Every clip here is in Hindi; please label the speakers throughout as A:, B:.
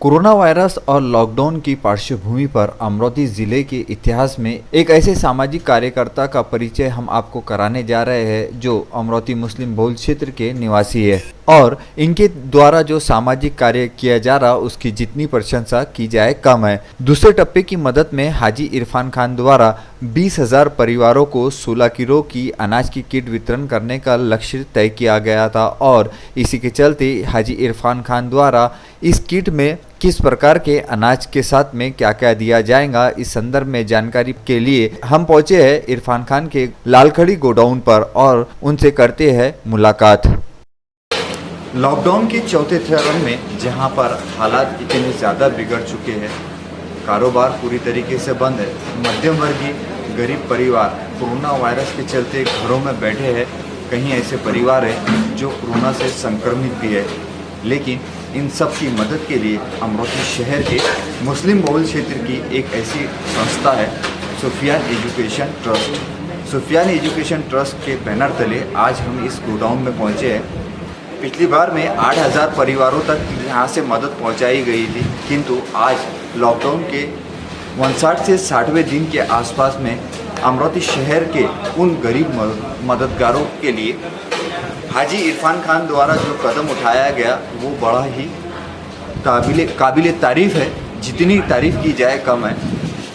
A: कोरोना वायरस और लॉकडाउन की पार्श्वभूमि पर अमरोती जिले के इतिहास में एक ऐसे सामाजिक कार्यकर्ता का परिचय हम आपको कराने जा रहे हैं जो अमरोती मुस्लिम बहुल क्षेत्र के निवासी है और इनके द्वारा जो सामाजिक कार्य किया जा रहा उसकी जितनी प्रशंसा की जाए कम है। दूसरे टप्पे की मदद में हाजी इरफान खान द्वारा 20,000 परिवारों को 16 किलो की अनाज की किट वितरण करने का लक्ष्य तय किया गया था और इसी के चलते हाजी इरफान खान द्वारा इस किट में किस प्रकार के अनाज के साथ में क्या क्या दिया जाएगा, इस संदर्भ में जानकारी के लिए हम पहुंचे हैं इरफान खान के लालखड़ी गोडाउन पर और उनसे करते हैं मुलाकात। लॉकडाउन के चौथे चरण में जहां पर हालात इतने ज़्यादा बिगड़ चुके हैं, कारोबार पूरी तरीके से बंद है, मध्यम वर्गीय गरीब परिवार कोरोना वायरस के चलते घरों में बैठे हैं। कहीं ऐसे परिवार हैं जो कोरोना से संक्रमित भी है, लेकिन इन सब की मदद के लिए अमरोती शहर के मुस्लिम बहुल क्षेत्र की एक ऐसी संस्था है Sufiyan education trust. Sufiyan education trust के बैनर तले आज हम इस गोडाउन में पहुंचे हैं। पिछली बार में 8,000 परिवारों तक यहाँ से मदद पहुँचाई गई थी, किंतु आज लॉकडाउन के 59 से 60वें दिन के आसपास में अमरोती शहर के उन गरीब मददगारों के लिए हाजी इरफान खान द्वारा जो कदम उठाया गया वो बड़ा ही काबिल तारीफ़ है। जितनी तारीफ़ की जाए कम है।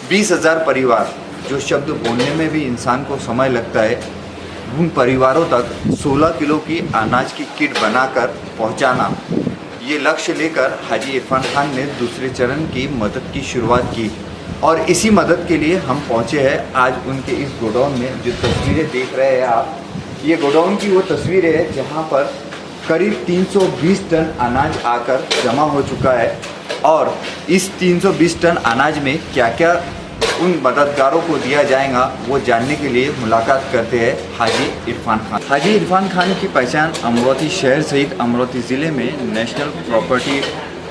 A: 20,000 परिवार, जो शब्द बोलने में भी इंसान को समय लगता है, उन परिवारों तक 16 किलो की अनाज की किट बनाकर पहुंचाना, ये लक्ष्य लेकर हाजी इरफान खान ने दूसरे चरण की मदद की शुरुआत की और इसी मदद के लिए हम पहुंचे हैं आज उनके इस गोडाउन में। जो तस्वीरें देख रहे हैं आप, ये गोडाउन की वो तस्वीरें है जहां पर करीब 320 टन अनाज आकर जमा हो चुका है और इस 320 टन अनाज में क्या क्या उन मददगारों को दिया जाएगा वो जानने के लिए मुलाकात करते हैं हाजी इरफान खान। हाजी इरफान खान की पहचान अमरोती शहर सहित अमरोती ज़िले में national property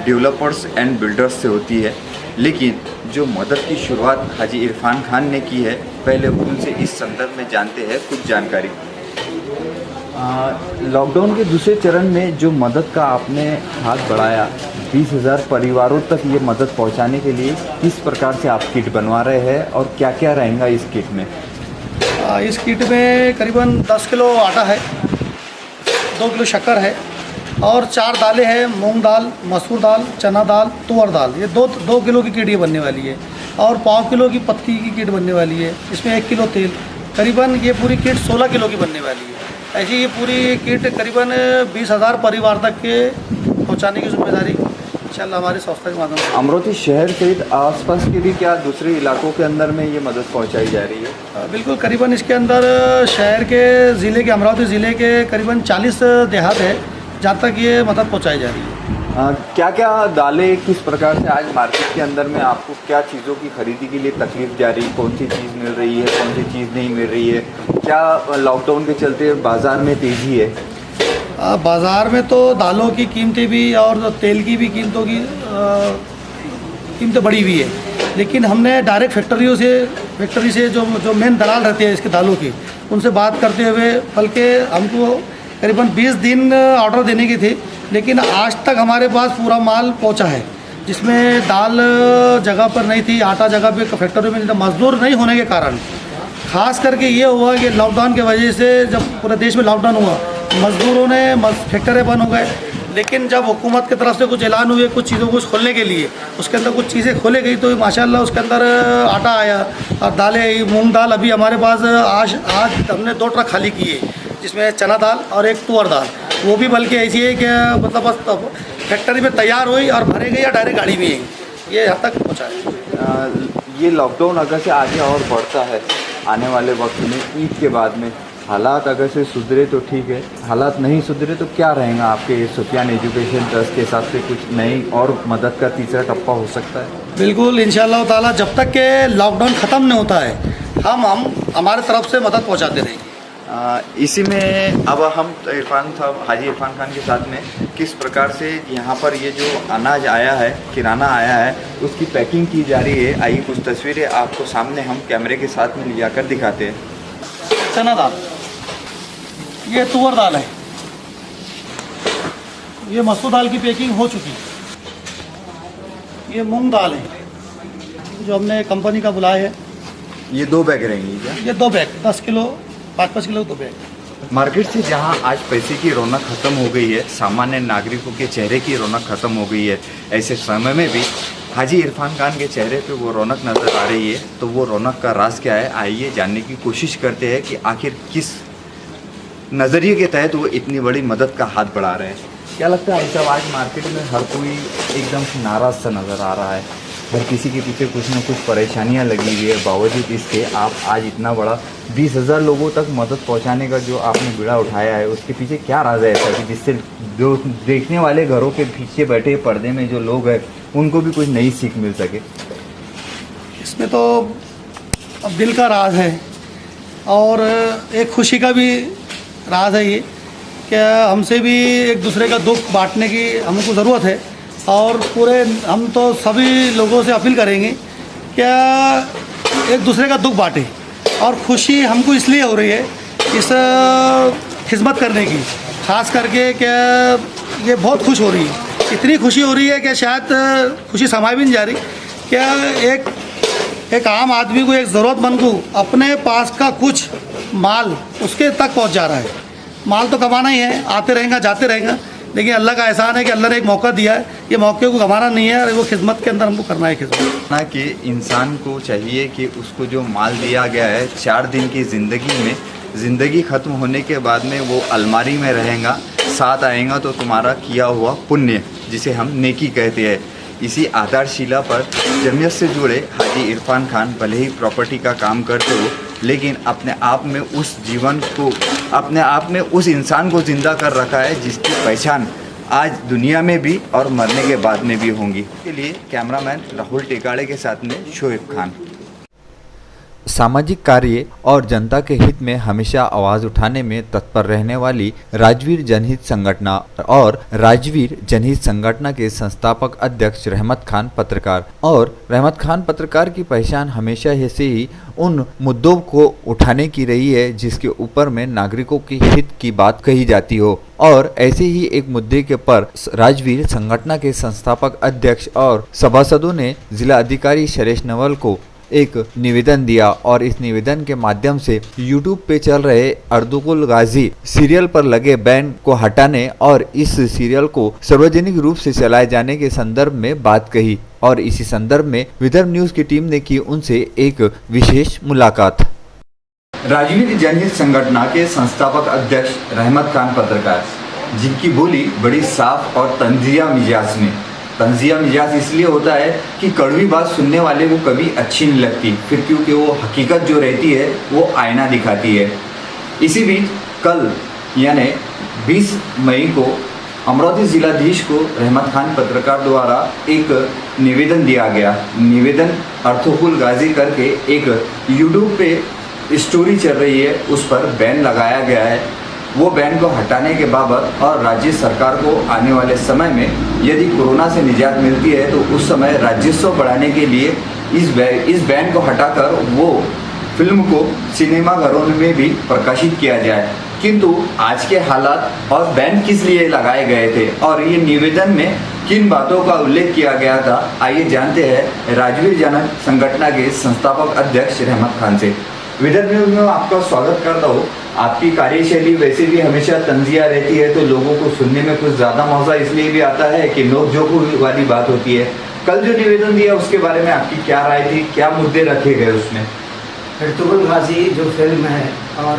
A: developers and builders से होती है, लेकिन जो मदद की शुरुआत हाजी इरफान खान ने की है, पहले उनसे इस संदर्भ में जानते हैं कुछ जानकारी। लॉकडाउन के दूसरे चरण में जो मदद का आपने हाथ बढ़ाया, 20,000 परिवारों तक ये मदद पहुंचाने के लिए किस प्रकार से आप किट बनवा रहे हैं और क्या क्या रहेगा इस किट में?
B: इस किट में करीबन 10 किलो आटा है, 2 किलो शक्कर है और 4 दालें हैं, मूंग दाल, मसूर दाल, चना दाल, तुअर दाल। ये 2 किलो की किट ये बनने वाली है और 5 किलो की पत्ती की किट बनने वाली है। इसमें 1 किलो तेल, करीबन ये पूरी किट 16 किलो की बनने वाली है। ऐसी ये पूरी किट करीबन 20,000 परिवार तक के पहुंचाने की जिम्मेदारी इंशाल्लाह हमारी संस्था के माध्यम से।
A: अमरोती शहर सहित आसपास के भी क्या दूसरे इलाकों के अंदर में ये मदद पहुंचाई जा रही है?
B: बिल्कुल, करीबन इसके अंदर शहर के ज़िले के अमरावती ज़िले के करीबन 40 देहात है जहाँ तक ये मदद पहुँचाई जा रही है।
A: क्या क्या दालें किस प्रकार से आज मार्केट के अंदर में आपको क्या चीज़ों की खरीदी के लिए तकलीफ जा रही, कौन सी चीज़ मिल रही है, कौन सी चीज़ नहीं मिल रही है? क्या लॉकडाउन के चलते बाज़ार में तेज़ी है?
B: बाज़ार में तो दालों की कीमतें भी और तेल की भी कीमतें बढ़ी हुई है, लेकिन हमने डायरेक्ट फैक्ट्री से जो मेन दलाल रहते हैं इसके दालों की, उनसे बात करते हुए, बल्कि हमको करीबन 20 दिन ऑर्डर देने की थी, लेकिन आज तक हमारे पास पूरा माल पहुंचा है, जिसमें दाल जगह पर नहीं थी, आटा जगह पे फैक्ट्री में नहीं था। मजदूर नहीं होने के कारण खास करके ये हुआ कि लॉकडाउन की वजह से जब पूरे देश में लॉकडाउन हुआ, मजदूरों ने फैक्ट्री बंद हो गए, लेकिन जब हुकूमत की तरफ से कुछ ऐलान हुए कुछ चीज़ों को खोलने के लिए, उसके अंदर कुछ चीज़ें खोले गई तो माशाल्लाह उसके अंदर आटा आया और दालें, मूंग दाल अभी हमारे पास आज हमने 2 ट्रक खाली किए, जिसमें चना दाल और 1 तुअर दाल। वो भी बल्कि ऐसी है कि मतलब बस फैक्ट्री में तैयार हुई और भरे गई या डायरेक्ट गाड़ी में ये यहाँ तक पहुँचा है।
A: ये लॉकडाउन अगर से आगे और बढ़ता है आने वाले वक्त में, ईद के बाद में हालात अगर से सुधरे तो ठीक है, हालात नहीं सुधरे तो क्या रहेगा आपके सुफियान एजुकेशन ट्रस्ट के हिसाब से? कुछ नई और मदद का तीसरा टप्पा हो सकता है?
B: बिल्कुल, इंशाअल्लाह ताला जब तक के लॉकडाउन ख़त्म नहीं होता है हम हमारे तरफ से मदद पहुँचाते रहेंगे।
A: इसी में अब हम हाजी इरफान खान के साथ में किस प्रकार से यहाँ पर ये जो अनाज आया है, किराना आया है, उसकी पैकिंग की जा रही है। आइए कुछ तस्वीरें आपको सामने हम कैमरे के साथ में ले जाकर दिखाते हैं।
B: चना दाल, ये तुअर दाल है, ये मसूर दाल की पैकिंग हो चुकी है। ये मूंग दाल है जो हमने कंपनी का बुलाया है।
A: ये 2 बैग रहेंगी क्या?
B: ये 2 bag 10 kilo 5-5 kilo 2 bag.
A: Market से जहां आज पैसे की रौनक खत्म हो गई है, सामान्य नागरिकों के चेहरे की रौनक खत्म हो गई है, ऐसे समय में भी हाजी इरफान खान के चेहरे पे वो रौनक नज़र आ रही है। तो वो रौनक का राज क्या है, आइए जानने की कोशिश करते हैं कि आखिर किस नज़रिए के तहत वो इतनी बड़ी मदद का हाथ बढ़ा रहे हैं। क्या लगता है सब आज मार्केट में हर कोई एकदम से नाराज़ सा नज़र आ रहा है, हर किसी के पीछे कुछ ना कुछ परेशानियां लगी हुई है। बावजूद इसके आप आज इतना बड़ा 20,000 लोगों तक मदद पहुंचाने का जो आपने बीड़ा उठाया है, उसके पीछे क्या राज है ऐसा कि जिससे जो देखने वाले घरों के पीछे बैठे पर्दे में जो लोग हैं उनको भी कुछ नई सीख मिल सके?
B: इसमें तो अब दिल का राज है और एक खुशी का भी राज है ये, क्या हमसे भी एक दूसरे का दुख बांटने की हमको ज़रूरत है। और पूरे हम तो सभी लोगों से अपील करेंगे क्या एक दूसरे का दुख बांटे। और खुशी हमको इसलिए हो रही है इस खिदमत करने की, ख़ास करके क्या ये बहुत खुश हो रही है, इतनी खुशी हो रही है कि शायद खुशी समाई भी नहीं जा रही। क्या एक आम आदमी को, एक ज़रूरतमंद को अपने पास का कुछ माल उसके तक पहुंच जा रहा है। माल तो कमाना ही है, आते रहेगा जाते रहेगा, लेकिन अल्लाह का एहसान है कि अल्लाह ने एक मौका दिया है, ये मौके को गंवाना नहीं है और वो खिदमत के अंदर हमको करना है खिदमत।
A: ना कि इंसान को चाहिए कि उसको जो माल दिया गया है 4 दिन की ज़िंदगी में, ज़िंदगी ख़त्म होने के बाद में वो अलमारी में रहेगा, साथ आएगा तो तुम्हारा किया हुआ पुण्य, जिसे हम नेकी कहते हैं। इसी आधारशिला पर जमीयत से जुड़े हाजी इरफान खान भले ही प्रॉपर्टी का काम करते हो, लेकिन अपने आप में उस जीवन को, अपने आप में उस इंसान को ज़िंदा कर रखा है जिसकी पहचान आज दुनिया में भी और मरने के बाद में भी होंगी। के लिए कैमरामैन राहुल टेकाड़े के साथ में शोएब खान। सामाजिक कार्य और जनता के हित में हमेशा आवाज़ उठाने में तत्पर रहने वाली राजवीर जनहित संगठन और राजवीर जनहित संगठन के संस्थापक अध्यक्ष रहमत खान पत्रकार। और रहमत खान पत्रकार की पहचान हमेशा से ही उन मुद्दों को उठाने की रही है जिसके ऊपर में नागरिकों के हित की बात कही जाती हो। और ऐसे ही एक मुद्दे के पर राजवीर संगठन के संस्थापक अध्यक्ष और सभासदों ने जिला अधिकारी शरेश नवल को एक निवेदन दिया और इस निवेदन के माध्यम से YouTube पे चल रहे अर्तुगरुल गाजी सीरियल पर लगे बैन को हटाने और इस सीरियल को सार्वजनिक रूप से चलाए जाने के संदर्भ में बात कही। और इसी संदर्भ में विदर्भ न्यूज की टीम ने की उनसे एक विशेष मुलाकात। राजवीर जनहित संगठन के संस्थापक अध्यक्ष रहमत खान पत्रकार, जिनकी बोली बड़ी साफ और तंजिया मिजाज में, तंजिया मिजाज इसलिए होता है कि कड़वी बात सुनने वाले को कभी अच्छी नहीं लगती, फिर क्योंकि वो हकीकत जो रहती है वो आईना दिखाती है। इसी बीच कल यानी 20 मई को अमरावती जिलाधीश को रहमत खान पत्रकार द्वारा एक निवेदन दिया गया। निवेदन अर्तुगरुल गाजी करके एक यूट्यूब पे स्टोरी चल रही है, उस पर बैन लगाया गया है। वो बैन को हटाने के बाबत और राज्य सरकार को आने वाले समय में यदि कोरोना से निजात मिलती है तो उस समय राजस्व बढ़ाने के लिए इस बैन को हटाकर वो फिल्म को सिनेमाघरों में भी प्रकाशित किया जाए। किंतु आज के हालात और बैन किस लिए लगाए गए थे और ये निवेदन में किन बातों का उल्लेख किया गया था, आइए जानते हैं राजवीर जनहित संगठन के संस्थापक अध्यक्ष रहमत खान से। विदर्भ न्यूज में आपका स्वागत करता हूँ। आपकी कार्यशैली वैसे भी हमेशा तंजिया रहती है, तो लोगों को सुनने में कुछ ज़्यादा मजा इसलिए भी आता है कि नोक-झोंक वाली बात होती है। कल जो निवेदन दिया उसके बारे में आपकी क्या राय थी, क्या मुद्दे रखे गए उसमें?
C: अर्तुगरुल गाजी जो फिल्म है और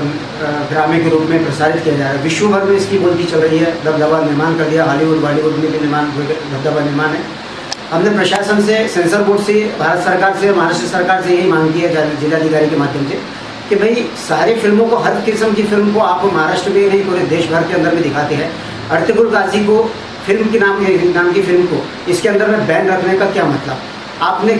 C: ड्रामे के रूप में प्रसारित किया जा रहा है, विश्व भर में इसकी बोलती चल रही है, दबदबा निर्माण कर दिया, हॉलीवुड बॉलीवुड में भी दबदबा निर्माण है। हमने प्रशासन से, सेंसर बोर्ड से, भारत सरकार से, महाराष्ट्र सरकार से यही मांग की है जिलाधिकारी के माध्यम से कि भाई सारी फिल्मों को, हर किस्म की फिल्म को आप महाराष्ट्र में नहीं पूरे देश भर के अंदर में दिखाते हैं, अर्तुगरुल गाजी को फिल्म के नाम की फिल्म को इसके अंदर में बैन रखने का क्या मतलब? आपने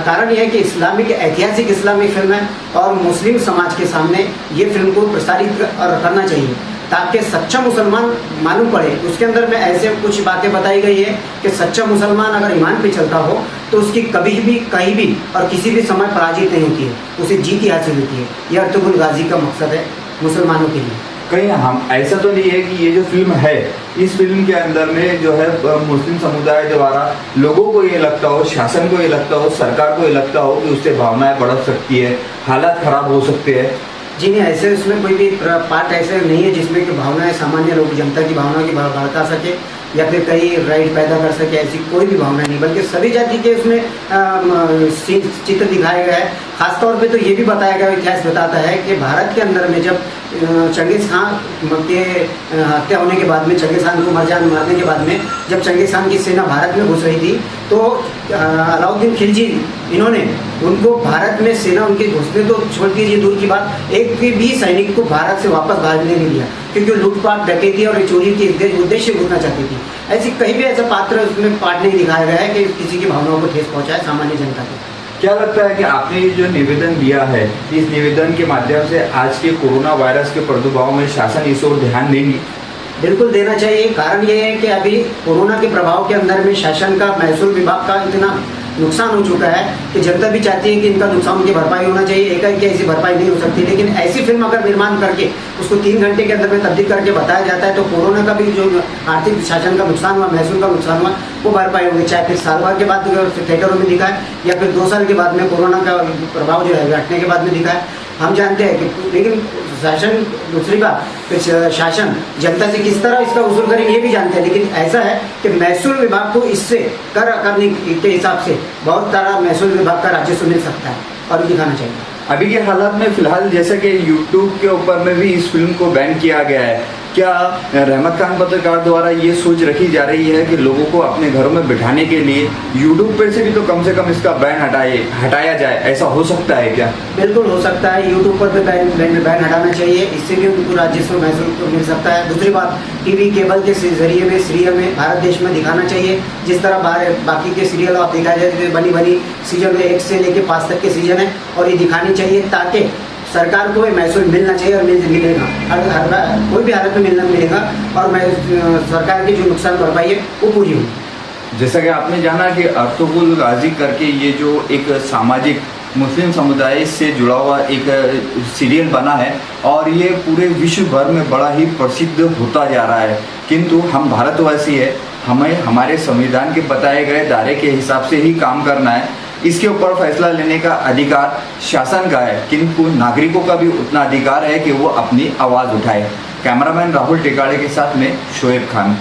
C: कारण यह है कि इस्लामिक, ऐतिहासिक इस्लामिक फिल्म है और मुस्लिम समाज के सामने ये फिल्म को प्रसारित करना चाहिए ताकि सच्चा मुसलमान मालूम पड़े। उसके अंदर में ऐसे कुछ बातें बताई गई है कि सच्चा मुसलमान अगर ईमान पे चलता हो तो उसकी कभी भी, कहीं भी और किसी भी समय पराजित नहीं होती है, उसे जीत ही हासिल होती है। यह अर्तुगरुल गाजी का मकसद है मुसलमानों के लिए।
A: कहीं हम ऐसा तो नहीं है कि ये जो फिल्म है, इस फिल्म के अंदर में जो है मुस्लिम समुदाय द्वारा लोगों को ये लगता हो, शासन को ये लगता हो, सरकार को ये लगता हो कि उससे भावनाएं बढ़ सकती है, हालात खराब हो सकते हैं?
C: जी नहीं, ऐसे उसमें कोई भी पार्ट ऐसे नहीं है जिसमें कि भावनाएं सामान्य लोग जनता की भावना की भड़का सके या फिर कई राइट पैदा कर सके, ऐसी कोई भी भावना नहीं, बल्कि सभी जाति के उसमें चित्र दिखाया गया है। खासतौर पे तो ये भी बताया गया, इतिहास बताता है कि भारत के अंदर में जब चंगेज़ खान के हत्या होने के बाद में, चंगेज़ खान को मारने के बाद में जब चंगेज़ खान की सेना भारत में घुस रही थी, तो अलाउद्दीन खिलजी इन्होंने उनको भारत में सेना उनके घुसने तो छोड़ दीजिए दूर की बात, एक भी सैनिक को भारत से वापस भागने नहीं दिया, क्योंकि लूटपाट, डकैती और चोरी के उद्देश्य घुसना चाहती थी। ऐसी कहीं भी ऐसा पात्र उसमें पार्ट नहीं दिखाया गया है कि किसी की भावनाओं को ठेस पहुंचाए सामान्य जनता को।
A: क्या लगता है कि आपने ये जो निवेदन दिया है, इस निवेदन के माध्यम से आज के कोरोना वायरस के प्रादुर्भाव में शासन इस ओर ध्यान देंगे?
C: बिल्कुल देना चाहिए। कारण ये है कि अभी कोरोना के प्रभाव के अंदर में शासन का, महसूल विभाग का इतना नुकसान हो चुका है कि जनता भी चाहती है कि इनका नुकसान की भरपाई होना चाहिए। एकाएक की ऐसी भरपाई नहीं हो सकती, लेकिन ऐसी फिल्म अगर निर्माण करके उसको 3 घंटे के अंदर में तब्दील करके बताया जाता है तो कोरोना का भी जो आर्थिक शासन का नुकसान हुआ, महसूल का नुकसान हुआ, वो भरपाई होगी। चाहे फिर साल भर के बाद थिएटरों में दिखाए या फिर 2 साल के बाद में कोरोना का प्रभाव जो है घटने के बाद में दिखाए, हम जानते हैं कि, लेकिन शासन, दूसरी बात फिर शासन जनता से किस तरह इसका वसूल करेंगे ये भी जानते हैं। लेकिन ऐसा है कि महसूल विभाग को इससे कर करने के हिसाब से बहुत सारा महसूल विभाग का राजस्व मिल सकता है और दिखाना चाहिए।
A: अभी के हालात में फिलहाल जैसा कि यूट्यूब के ऊपर में भी इस फिल्म को बैन किया गया है, क्या रहमत खान पत्रकार द्वारा ये सोच रखी जा रही है कि लोगों को अपने घरों में बिठाने के लिए यूट्यूब पर से भी तो कम से कम इसका बैन हटाया जाए? ऐसा हो सकता है क्या?
C: बिल्कुल हो सकता है, यूट्यूब पर भी बैन हटाना चाहिए, इससे भी उनको राजस्व महसूल मिल सकता है। दूसरी बात, टीवी केबल के जरिए में सीरियल में भारत देश में दिखाना चाहिए, जिस तरह बाकी के सीरियल आप देखा जाए बनी बनी सीजन में 1 से लेकर 5 तक के सीजन है, और ये दिखानी चाहिए ताकि सरकार को महसूल मिलना चाहिए और मिलेगा, हर कोई भी हालत में मिलेगा और सरकार की जो नुकसान भरपाई है वो पूरी होगी।
A: जैसा कि आपने जाना कि अर्तुगरुल गाजी करके ये जो एक सामाजिक मुस्लिम समुदाय से जुड़ा हुआ एक सीरियल बना है और ये पूरे विश्व भर में बड़ा ही प्रसिद्ध होता जा रहा है, किंतु हम भारतवासी है, हमें हमारे संविधान के बताए गए दायरे के हिसाब से ही काम करना है। इसके ऊपर फैसला लेने का अधिकार शासन का है, किंतु नागरिकों का भी उतना अधिकार है कि वो अपनी आवाज़ उठाए। कैमरामैन राहुल टेकाड़े के साथ में शोएब खान।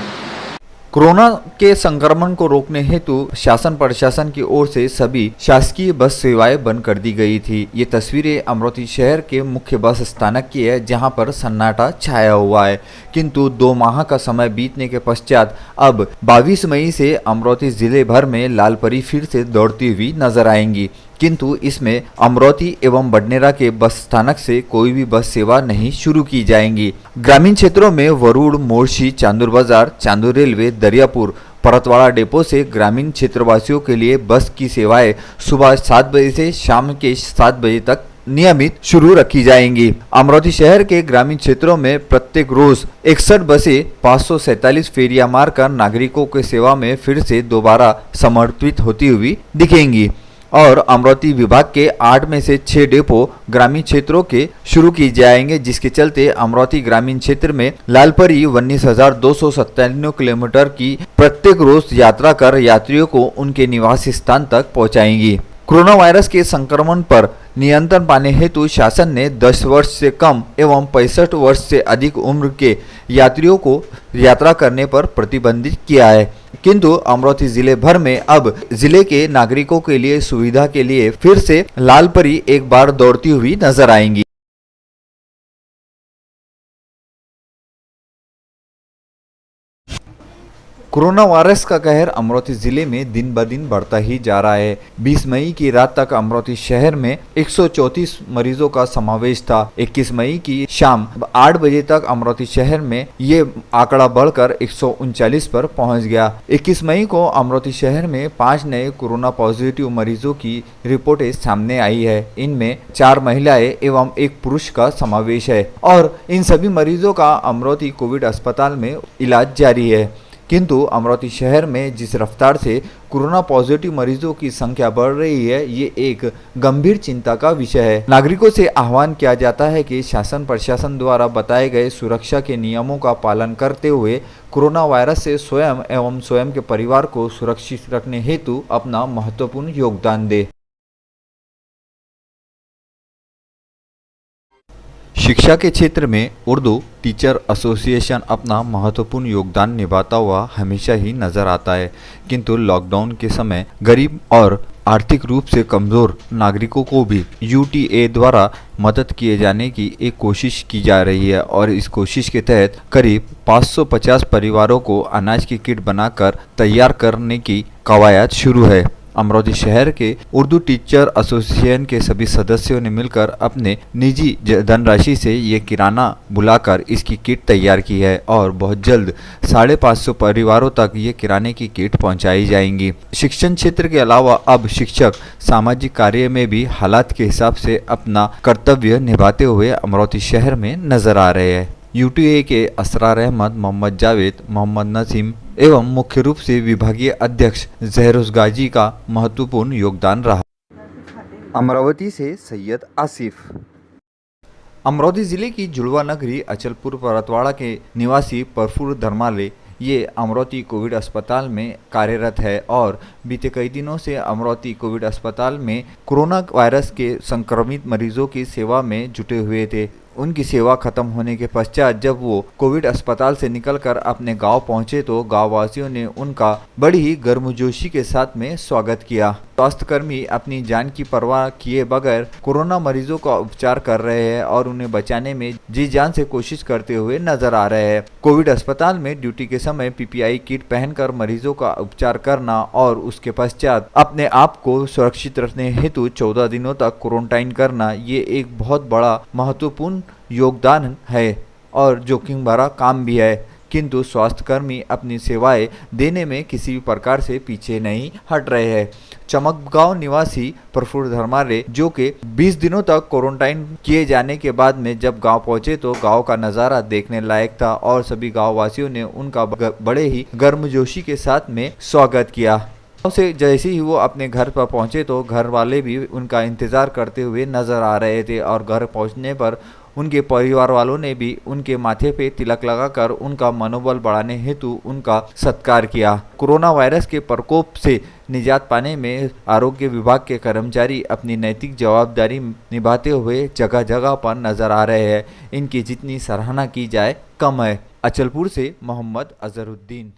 A: कोरोना के संक्रमण को रोकने हेतु शासन प्रशासन की ओर से सभी शासकीय बस सेवाएं बंद कर दी गई थी। ये तस्वीरें अमरोती शहर के मुख्य बस स्थानक की है, जहां पर सन्नाटा छाया हुआ है। किंतु 2 माह का समय बीतने के पश्चात अब 22 मई से अमरोती जिले भर में लाल परी फिर से दौड़ती हुई नजर आएंगी, किंतु इसमें अमरोती एवं बडनेरा के बस स्थानक से कोई भी बस सेवा नहीं शुरू की जाएंगी। ग्रामीण क्षेत्रों में वरुड़, मोर्शी, चांदूर बाजार, चांदूर रेलवे, दरियापुर, परतवाड़ा डेपो से ग्रामीण क्षेत्रवासियों के लिए बस की सेवाएं सुबह 7 बजे से शाम के 7 बजे तक नियमित शुरू रखी जाएंगी। अमरोती शहर के ग्रामीण क्षेत्रों में प्रत्येक रोज 61 बसें 547 फेरियां मारकर नागरिकों की सेवा में फिर से दोबारा समर्पित होती हुई दिखेंगी और अमरोती विभाग के 8 में से 6 डेपो ग्रामीण क्षेत्रों के शुरू की जाएंगे, जिसके चलते अमरोती ग्रामीण क्षेत्र में लालपरी 19,297 किलोमीटर की प्रत्येक रोज यात्रा कर यात्रियों को उनके निवास स्थान तक पहुंचाएंगी। कोरोना वायरस के संक्रमण पर नियंत्रण पाने हेतु शासन ने 10 वर्ष से कम एवं 65 वर्ष से अधिक उम्र के यात्रियों को यात्रा करने पर प्रतिबंधित किया है, किंतु अमरोती जिले भर में अब जिले के नागरिकों के लिए सुविधा के लिए फिर से लाल परी एक बार दौड़ती हुई नजर आएंगी। कोरोना वायरस का कहर अमरोती जिले में दिन ब दिन बढ़ता ही जा रहा है। 20 मई की रात तक अमरोती शहर में 134 मरीजों का समावेश था। 21 मई की शाम 8 बजे तक अमरोती शहर में ये आंकड़ा बढ़कर 139 पर पहुंच गया। 21 मई को अमरोती शहर में 5 नए कोरोना पॉजिटिव मरीजों की रिपोर्टें सामने आई है। इनमें 4 महिलाएं एवं 1 पुरुष का समावेश है और इन सभी मरीजों का अमरोती कोविड अस्पताल में इलाज जारी है, किंतु अमरावती शहर में जिस रफ्तार से कोरोना पॉजिटिव मरीजों की संख्या बढ़ रही है, ये एक गंभीर चिंता का विषय है। नागरिकों से आह्वान किया जाता है कि शासन प्रशासन द्वारा बताए गए सुरक्षा के नियमों का पालन करते हुए कोरोना वायरस से स्वयं एवं स्वयं के परिवार को सुरक्षित रखने हेतु अपना महत्वपूर्ण योगदान दे। शिक्षा के क्षेत्र में उर्दू टीचर एसोसिएशन अपना महत्वपूर्ण योगदान निभाता हुआ हमेशा ही नजर आता है, किंतु लॉकडाउन के समय गरीब और आर्थिक रूप से कमज़ोर नागरिकों को भी यूटीए द्वारा मदद किए जाने की एक कोशिश की जा रही है और इस कोशिश के तहत करीब 550 परिवारों को अनाज की किट बनाकर तैयार करने की कवायद शुरू है। अमरावती शहर के उर्दू टीचर एसोसिएशन के सभी सदस्यों ने मिलकर अपने निजी धनराशि से ये किराना बुलाकर इसकी किट तैयार की है और बहुत जल्द 550 परिवारों तक ये किराने की किट पहुंचाई जाएंगी। शिक्षण क्षेत्र के अलावा अब शिक्षक सामाजिक कार्य में भी हालात के हिसाब से अपना कर्तव्य निभाते हुए अमरावती शहर में नजर आ रहे हैं। यूटीए के असरार अहमद, मोहम्मद जावेद, मोहम्मद नसीम एवं मुख्य रूप से विभागीय अध्यक्ष जहरोज गाजी का महत्वपूर्ण योगदान रहा। अमरावती से सैयद आसिफ। अमरावती जिले की जुड़वा नगरी अचलपुर परतवाड़ा के निवासी प्रफुल्ल धर्माले ये अमरावती कोविड अस्पताल में कार्यरत है और बीते कई दिनों से अमरावती कोविड अस्पताल में कोरोना वायरस के संक्रमित मरीजों की सेवा में जुटे हुए थे। उनकी सेवा खत्म होने के पश्चात जब वो कोविड अस्पताल से निकलकर अपने गांव पहुंचे तो गांव वासियों ने उनका बड़ी ही गर्मजोशी के साथ में स्वागत किया। स्वास्थ्यकर्मी अपनी जान की परवाह किए बगैर कोरोना मरीजों का उपचार कर रहे हैं और उन्हें बचाने में जी जान से कोशिश करते हुए नजर आ रहे हैं। कोविड अस्पताल में ड्यूटी के समय पीपीई किट पहनकर मरीजों का उपचार करना और उसके पश्चात अपने आप को सुरक्षित रखने हेतु 14 दिनों तक क्वारंटाइन करना, ये एक बहुत बड़ा महत्वपूर्ण योगदान है और जोखिम भरा काम भी है, किंतु स्वास्थ्यकर्मी अपनी सेवाएं देने में किसी भी प्रकार से पीछे नहीं हट रहे हैं। चमकगांव निवासी प्रफुल्ल धर्माले जो कि 20 दिनों तक क्वारंटाइन किए जाने के बाद में जब गांव पहुंचे तो गांव का नज़ारा देखने लायक था और सभी गांव वासियों ने उनका बड़े ही गर्मजोशी के साथ में स्वागत किया। से जैसे ही वो अपने घर पर पहुंचे तो घर वाले भी उनका इंतज़ार करते हुए नज़र आ रहे थे और घर पहुंचने पर उनके परिवार वालों ने भी उनके माथे पे तिलक लगाकर उनका मनोबल बढ़ाने हेतु उनका सत्कार किया। कोरोना वायरस के प्रकोप से निजात पाने में आरोग्य विभाग के कर्मचारी अपनी नैतिक जवाबदारी निभाते हुए जगह जगह पर नजर आ रहे हैं। इनकी जितनी सराहना की जाए कम है। अचलपुर से मोहम्मद अजहरुद्दीन।